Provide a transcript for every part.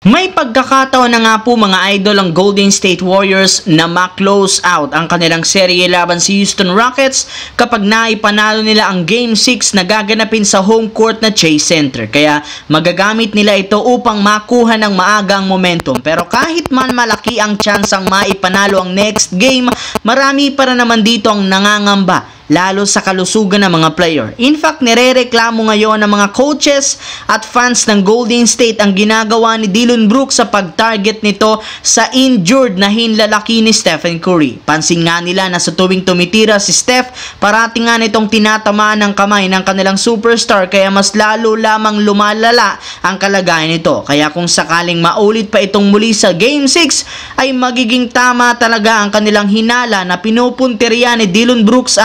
May pagkakataon na nga po mga idol ang Golden State Warriors na ma-close out ang kanilang serye laban si Houston Rockets kapag naipanalo nila ang Game 6 na gaganapin sa home court na Chase Center. Kaya magagamit nila ito upang makuha ng maagang momentum. Pero kahit man malaki ang tsansang maipanalo ang next game, marami para naman dito ang nangangamba, lalo sa kalusugan ng mga player. In fact, nirereklamo ngayon ng mga coaches at fans ng Golden State ang ginagawa ni Dillon Brooks sa pag-target nito sa injured na hinlalaki ni Stephen Curry. Pansin nga nila na sa tuwing tumitira si Steph, parating nga nitong tinatamaan ng kamay ng kanilang superstar, kaya mas lalo lamang lumalala ang kalagayan nito. Kaya kung sakaling maulit pa itong muli sa Game 6, ay magiging tama talaga ang kanilang hinala na pinupunteriya ni Dillon Brooks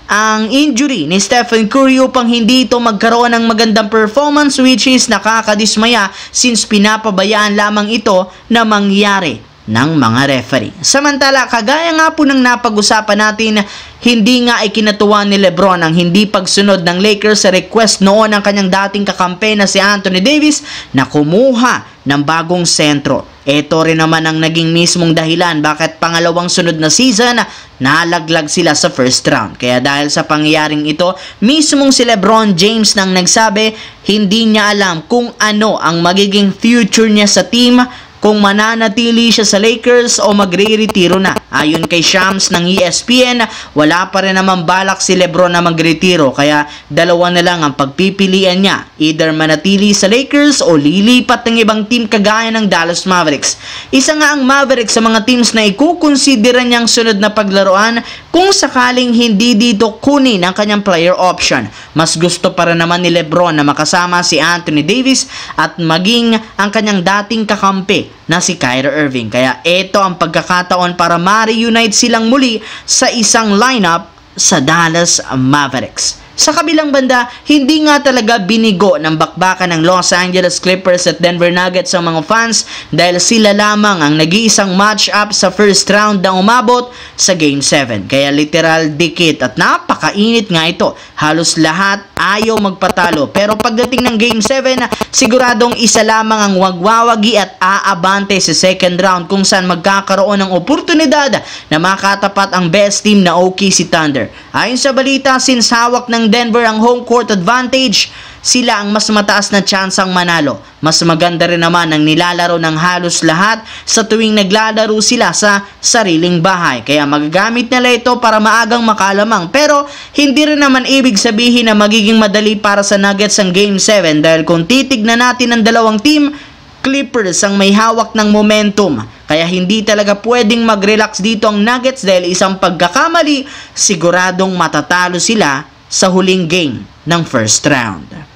ang injury ni Stephen Curry upang hindi ito magkaroon ng magandang performance, which is nakakadismaya since pinapabayaan lamang ito na mangyari ng mga referee. Samantala, kagaya nga po ng napag-usapan natin, hindi nga ikinatuwa ni LeBron ang hindi pagsunod ng Lakers sa request noon ng kanyang dating kakampi na si Anthony Davis na kumuha ng bagong sentro. Ito rin naman ang naging mismong dahilan bakit pangalawang sunod na season nalaglag sila sa first round. Kaya dahil sa pangyayaring ito, mismong si LeBron James nang nagsabi hindi niya alam kung ano ang magiging future niya sa team, kung mananatili siya sa Lakers o magre-retiro na. Ayon kay Shams ng ESPN, wala pa rin naman balak si LeBron na magretiro, kaya dalawa na lang ang pagpipilian niya, either manatili sa Lakers o lilipat ng ibang team kagaya ng Dallas Mavericks. Isa nga ang Mavericks sa mga teams na ikukonsidera niyang sunod na paglaruan kung sakaling hindi dito kunin ang kanyang player option. Mas gusto para naman ni LeBron na makasama si Anthony Davis at maging ang kanyang dating kakampi na si Kyrie Irving. Kaya ito ang pagkakataon para ma-reunite silang muli sa isang lineup sa Dallas Mavericks. Sa kabilang banda, hindi nga talaga binigo ng bakbakan ng Los Angeles Clippers at Denver Nuggets ang mga fans dahil sila lamang ang nag-iisang match-up sa first round na umabot sa Game 7. Kaya literal dikit at napakainit nga ito. Halos lahat ayaw magpatalo. Pero pagdating ng Game 7, siguradong isa lamang ang wagwawagi at aabante sa second round kung saan magkakaroon ng oportunidad na makatapat ang best team na OKC Thunder. Ayon sa balita, since hawak ng Denver ang home court advantage, sila ang mas mataas na tsansang manalo. Mas maganda rin naman ang nilalaro ng halos lahat sa tuwing naglalaro sila sa sariling bahay. Kaya magagamit nila ito para maagang makalamang. Pero hindi rin naman ibig sabihin na magiging madali para sa Nuggets ang Game 7 dahil kung titignan natin ang dalawang team, Clippers ang may hawak ng momentum. Kaya hindi talaga pwedeng mag-relax dito ang Nuggets dahil isang pagkakamali, siguradong matatalo sila sa huling game ng first round.